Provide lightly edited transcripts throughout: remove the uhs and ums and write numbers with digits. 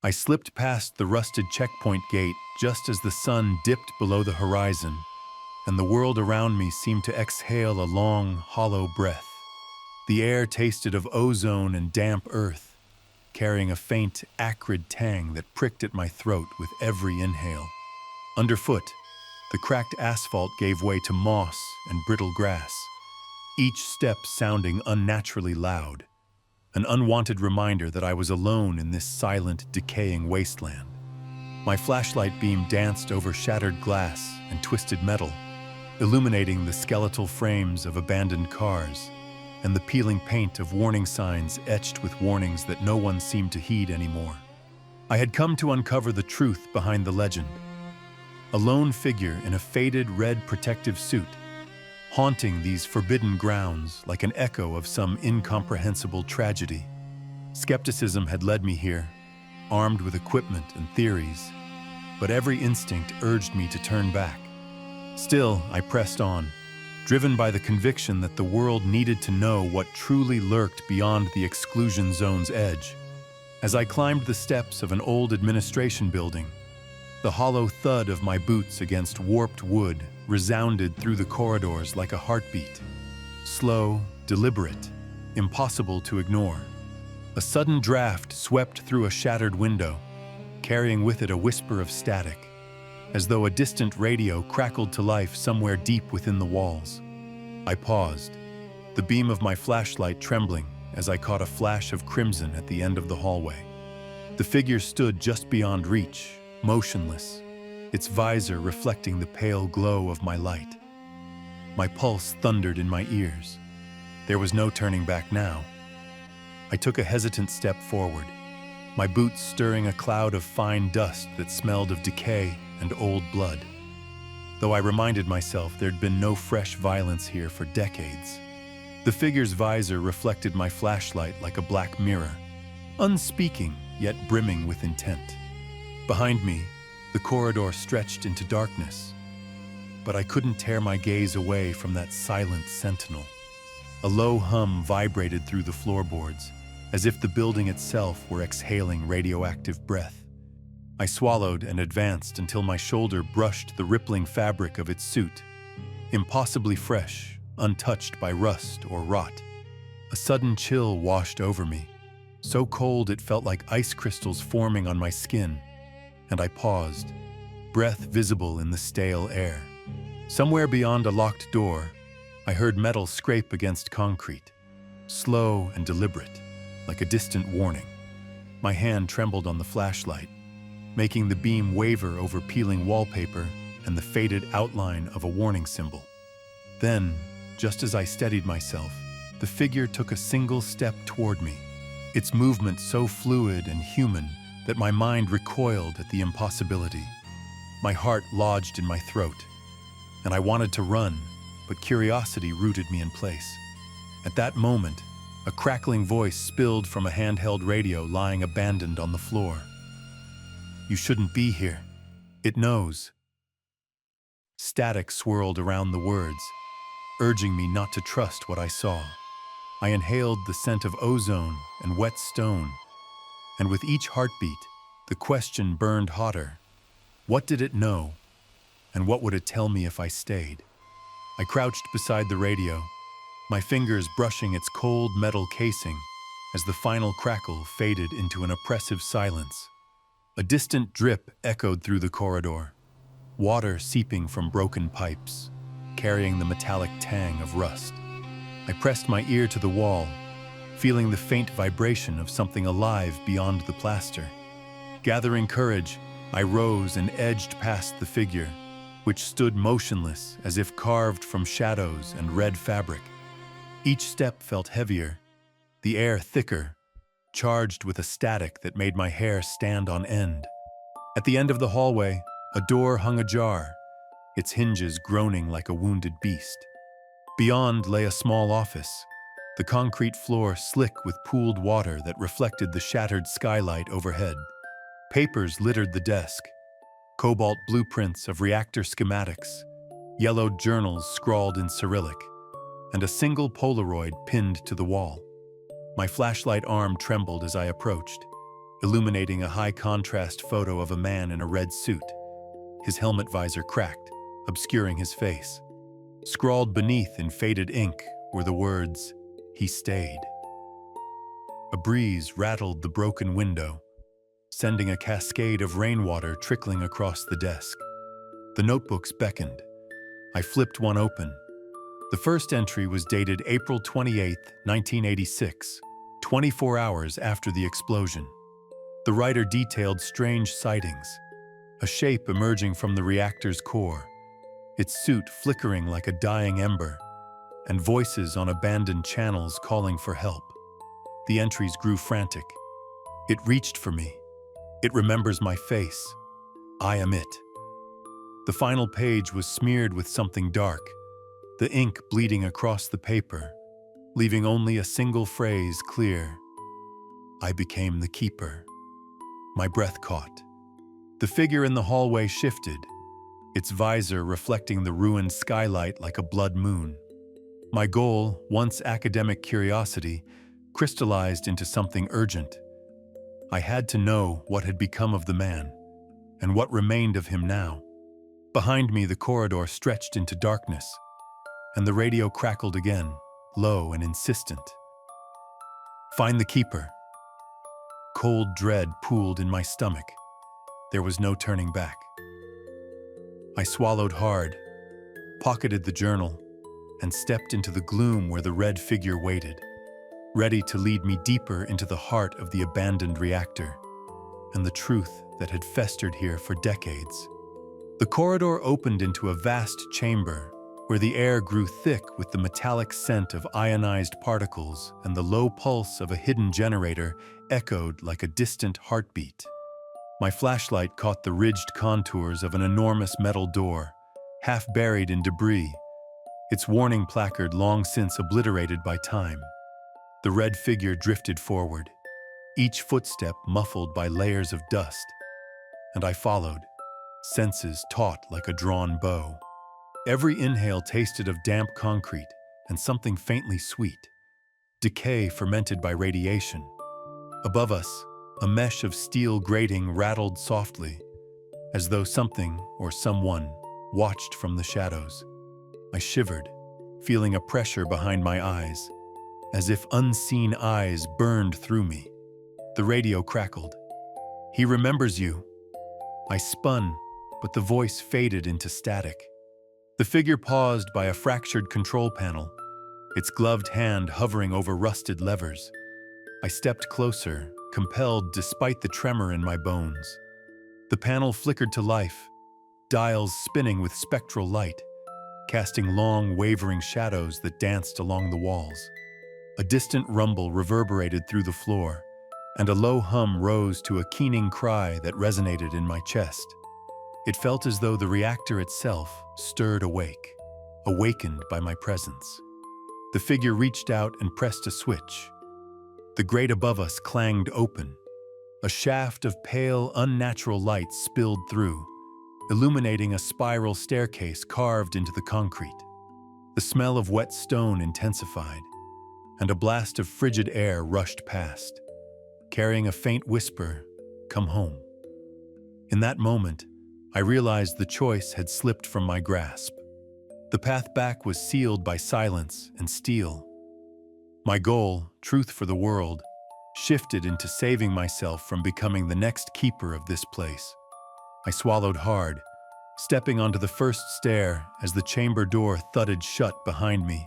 I slipped past the rusted checkpoint gate just as the sun dipped below the horizon, and the world around me seemed to exhale a long, hollow breath. The air tasted of ozone and damp earth, carrying a faint, acrid tang that pricked at my throat with every inhale. Underfoot, the cracked asphalt gave way to moss and brittle grass, each step sounding unnaturally loud, an unwanted reminder that I was alone in this silent, decaying wasteland. My flashlight beam danced over shattered glass and twisted metal, illuminating the skeletal frames of abandoned cars and the peeling paint of warning signs etched with warnings that no one seemed to heed anymore. I had come to uncover the truth behind the legend. A lone figure in a faded red protective suit, haunting these forbidden grounds like an echo of some incomprehensible tragedy. Skepticism had led me here, armed with equipment and theories, but every instinct urged me to turn back. Still, I pressed on, driven by the conviction that the world needed to know what truly lurked beyond the exclusion zone's edge. As I climbed the steps of an old administration building, the hollow thud of my boots against warped wood resounded through the corridors like a heartbeat. Slow, deliberate, impossible to ignore. A sudden draft swept through a shattered window, carrying with it a whisper of static, as though a distant radio crackled to life somewhere deep within the walls. I paused, the beam of my flashlight trembling as I caught a flash of crimson at the end of the hallway. The figure stood just beyond reach, motionless, its visor reflecting the pale glow of my light. My pulse thundered in my ears. There was no turning back now. I took a hesitant step forward, my boots stirring a cloud of fine dust that smelled of decay and old blood. Though I reminded myself there'd been no fresh violence here for decades. The figure's visor reflected my flashlight like a black mirror, unspeaking yet brimming with intent. Behind me, the corridor stretched into darkness, but I couldn't tear my gaze away from that silent sentinel. A low hum vibrated through the floorboards, as if the building itself were exhaling radioactive breath. I swallowed and advanced until my shoulder brushed the rippling fabric of its suit, impossibly fresh, untouched by rust or rot. A sudden chill washed over me, so cold it felt like ice crystals forming on my skin, and I paused, breath visible in the stale air. Somewhere beyond a locked door, I heard metal scrape against concrete, slow and deliberate, like a distant warning. My hand trembled on the flashlight, making the beam waver over peeling wallpaper and the faded outline of a warning symbol. Then, just as I steadied myself, the figure took a single step toward me, its movement so fluid and human that my mind recoiled at the impossibility. My heart lodged in my throat, and I wanted to run, but curiosity rooted me in place. At that moment, a crackling voice spilled from a handheld radio lying abandoned on the floor. "You shouldn't be here. It knows." Static swirled around the words, urging me not to trust what I saw. I inhaled the scent of ozone and wet stone, and with each heartbeat, the question burned hotter. What did it know, and what would it tell me if I stayed? I crouched beside the radio, my fingers brushing its cold metal casing as the final crackle faded into an oppressive silence. A distant drip echoed through the corridor, water seeping from broken pipes, carrying the metallic tang of rust. I pressed my ear to the wall, feeling the faint vibration of something alive beyond the plaster. Gathering courage, I rose and edged past the figure, which stood motionless as if carved from shadows and red fabric. Each step felt heavier, the air thicker, charged with a static that made my hair stand on end. At the end of the hallway, a door hung ajar, its hinges groaning like a wounded beast. Beyond lay a small office, the concrete floor slick with pooled water that reflected the shattered skylight overhead. Papers littered the desk, cobalt blueprints of reactor schematics, yellowed journals scrawled in Cyrillic, and a single Polaroid pinned to the wall. My flashlight arm trembled as I approached, illuminating a high-contrast photo of a man in a red suit. His helmet visor cracked, obscuring his face. Scrawled beneath in faded ink were the words, "He stayed." A breeze rattled the broken window, sending a cascade of rainwater trickling across the desk. The notebooks beckoned. I flipped one open. The first entry was dated April 28, 1986, 24 hours after the explosion. The writer detailed strange sightings, a shape emerging from the reactor's core, its suit flickering like a dying ember, and voices on abandoned channels calling for help. The entries grew frantic. It reached for me. It remembers my face. I am it. The final page was smeared with something dark, the ink bleeding across the paper, leaving only a single phrase clear. I became the keeper. My breath caught. The figure in the hallway shifted, its visor reflecting the ruined skylight like a blood moon. My goal, once academic curiosity, crystallized into something urgent. I had to know what had become of the man, and what remained of him now. Behind me, the corridor stretched into darkness, and the radio crackled again, low and insistent. Find the keeper. Cold dread pooled in my stomach. There was no turning back. I swallowed hard, pocketed the journal, and stepped into the gloom where the red figure waited, ready to lead me deeper into the heart of the abandoned reactor and the truth that had festered here for decades. The corridor opened into a vast chamber where the air grew thick with the metallic scent of ionized particles, and the low pulse of a hidden generator echoed like a distant heartbeat. My flashlight caught the ridged contours of an enormous metal door, half buried in debris, its warning placard long since obliterated by time. The red figure drifted forward, each footstep muffled by layers of dust, and I followed, senses taut like a drawn bow. Every inhale tasted of damp concrete and something faintly sweet, decay fermented by radiation. Above us, a mesh of steel grating rattled softly, as though something or someone watched from the shadows. I shivered, feeling a pressure behind my eyes, as if unseen eyes burned through me. The radio crackled. "He remembers you." I spun, but the voice faded into static. The figure paused by a fractured control panel, its gloved hand hovering over rusted levers. I stepped closer, compelled despite the tremor in my bones. The panel flickered to life, dials spinning with spectral light, casting long, wavering shadows that danced along the walls. A distant rumble reverberated through the floor, and a low hum rose to a keening cry that resonated in my chest. It felt as though the reactor itself stirred awake, awakened by my presence. The figure reached out and pressed a switch. The grate above us clanged open. A shaft of pale, unnatural light spilled through, illuminating a spiral staircase carved into the concrete. The smell of wet stone intensified, and a blast of frigid air rushed past, carrying a faint whisper, "Come home." In that moment, I realized the choice had slipped from my grasp. The path back was sealed by silence and steel. My goal, truth for the world, shifted into saving myself from becoming the next keeper of this place. I swallowed hard, stepping onto the first stair as the chamber door thudded shut behind me,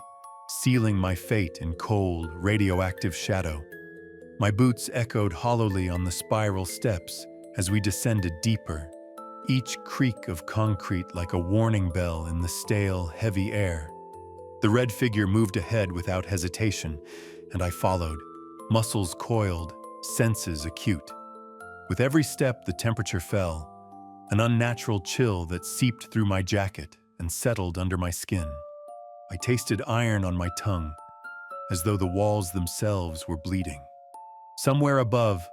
sealing my fate in cold, radioactive shadow. My boots echoed hollowly on the spiral steps as we descended deeper, each creak of concrete like a warning bell in the stale, heavy air. The red figure moved ahead without hesitation, and I followed, muscles coiled, senses acute. With every step, the temperature fell, an unnatural chill that seeped through my jacket and settled under my skin. I tasted iron on my tongue, as though the walls themselves were bleeding. Somewhere above,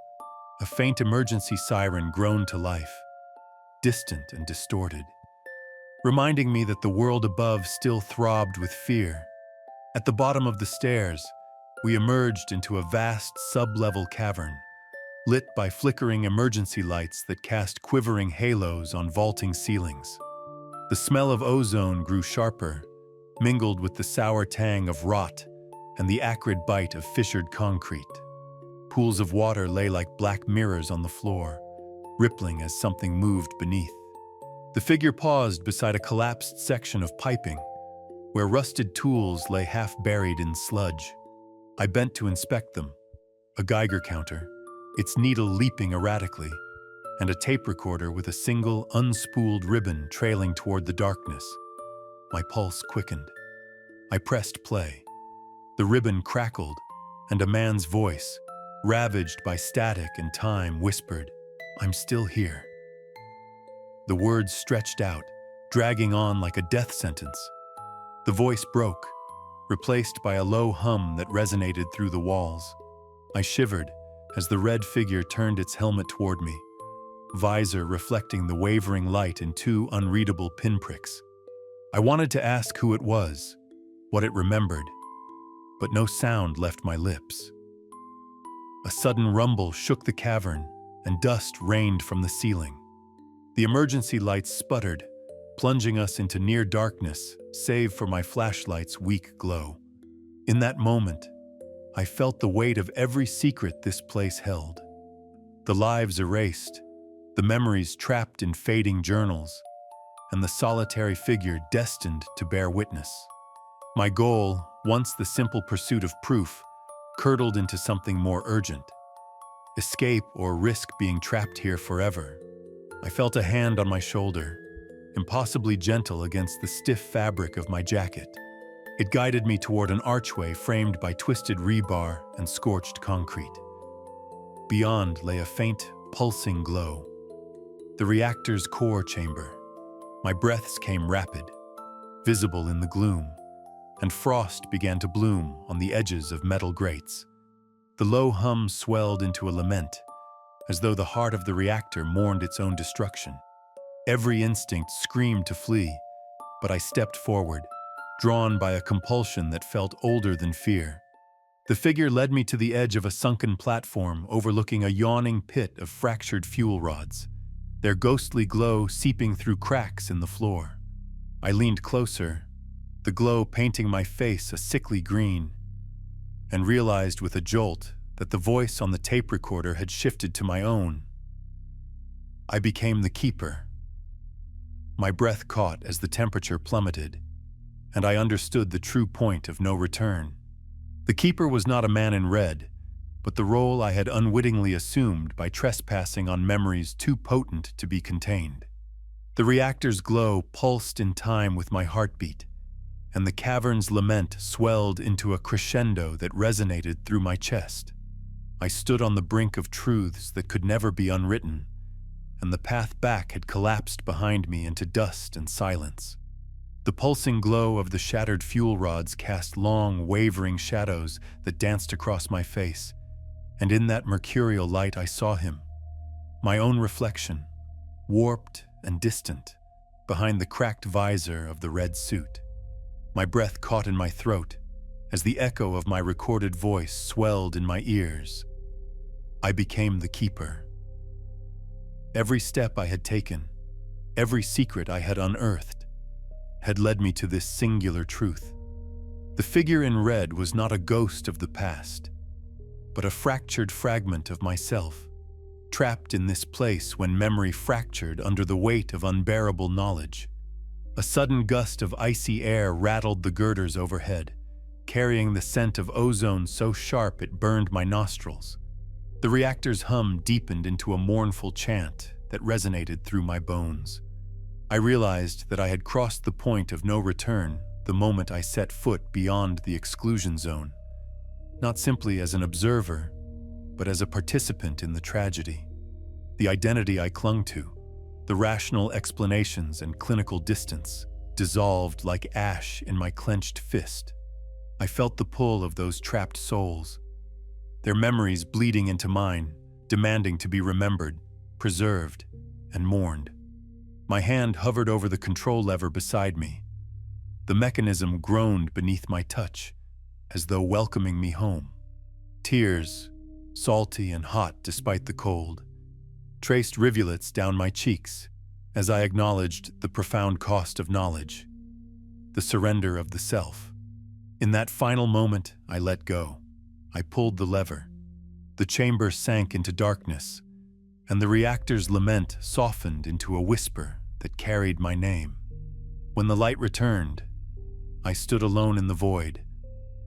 a faint emergency siren groaned to life, distant and distorted, reminding me that the world above still throbbed with fear. At the bottom of the stairs, we emerged into a vast sub-level cavern, lit by flickering emergency lights that cast quivering halos on vaulting ceilings. The smell of ozone grew sharper, mingled with the sour tang of rot and the acrid bite of fissured concrete. Pools of water lay like black mirrors on the floor, rippling as something moved beneath. The figure paused beside a collapsed section of piping, where rusted tools lay half buried in sludge. I bent to inspect them. A Geiger counter, its needle leaping erratically, and a tape recorder with a single, unspooled ribbon trailing toward the darkness. My pulse quickened. I pressed play. The ribbon crackled, and a man's voice, ravaged by static and time, whispered, "I'm still here." The words stretched out, dragging on like a death sentence. The voice broke, replaced by a low hum that resonated through the walls. I shivered as the red figure turned its helmet toward me, visor reflecting the wavering light in two unreadable pinpricks. I wanted to ask who it was, what it remembered, but no sound left my lips. A sudden rumble shook the cavern, and dust rained from the ceiling. The emergency lights sputtered, plunging us into near darkness, save for my flashlight's weak glow. In that moment, I felt the weight of every secret this place held. The lives erased, the memories trapped in fading journals, and the solitary figure destined to bear witness. My goal, once the simple pursuit of proof, curdled into something more urgent. Escape or risk being trapped here forever. I felt a hand on my shoulder, impossibly gentle against the stiff fabric of my jacket. It guided me toward an archway framed by twisted rebar and scorched concrete. Beyond lay a faint, pulsing glow. The reactor's core chamber. My breaths came rapid, visible in the gloom, and frost began to bloom on the edges of metal grates. The low hum swelled into a lament, as though the heart of the reactor mourned its own destruction. Every instinct screamed to flee, but I stepped forward, drawn by a compulsion that felt older than fear. The figure led me to the edge of a sunken platform overlooking a yawning pit of fractured fuel rods, their ghostly glow seeping through cracks in the floor. I leaned closer, the glow painting my face a sickly green, and realized with a jolt that the voice on the tape recorder had shifted to my own. I became the keeper. My breath caught as the temperature plummeted, and I understood the true point of no return. The keeper was not a man in red, but the role I had unwittingly assumed by trespassing on memories too potent to be contained. The reactor's glow pulsed in time with my heartbeat, and the cavern's lament swelled into a crescendo that resonated through my chest. I stood on the brink of truths that could never be unwritten, and the path back had collapsed behind me into dust and silence. The pulsing glow of the shattered fuel rods cast long, wavering shadows that danced across my face, and in that mercurial light I saw him, my own reflection, warped and distant, behind the cracked visor of the red suit. My breath caught in my throat as the echo of my recorded voice swelled in my ears. I became the keeper. Every step I had taken, every secret I had unearthed, had led me to this singular truth. The figure in red was not a ghost of the past, but a fractured fragment of myself, trapped in this place when memory fractured under the weight of unbearable knowledge. A sudden gust of icy air rattled the girders overhead, carrying the scent of ozone so sharp it burned my nostrils. The reactor's hum deepened into a mournful chant that resonated through my bones. I realized that I had crossed the point of no return the moment I set foot beyond the exclusion zone, not simply as an observer, but as a participant in the tragedy. The identity I clung to, the rational explanations and clinical distance, dissolved like ash in my clenched fist. I felt the pull of those trapped souls, their memories bleeding into mine, demanding to be remembered, preserved, and mourned. My hand hovered over the control lever beside me. The mechanism groaned beneath my touch, as though welcoming me home. Tears, salty and hot despite the cold, traced rivulets down my cheeks as I acknowledged the profound cost of knowledge, the surrender of the self. In that final moment, I let go. I pulled the lever. The chamber sank into darkness, and the reactor's lament softened into a whisper that carried my name. When the light returned, I stood alone in the void,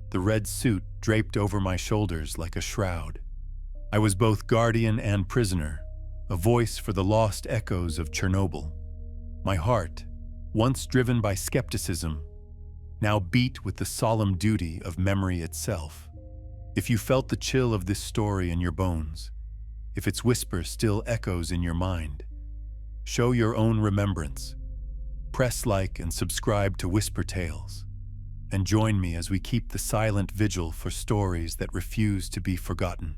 the red suit draped over my shoulders like a shroud. I was both guardian and prisoner, a voice for the lost echoes of Chernobyl. My heart, once driven by skepticism, now beat with the solemn duty of memory itself. If you felt the chill of this story in your bones, if its whisper still echoes in your mind, show your own remembrance. Press like and subscribe to Whisper Tales, and join me as we keep the silent vigil for stories that refuse to be forgotten.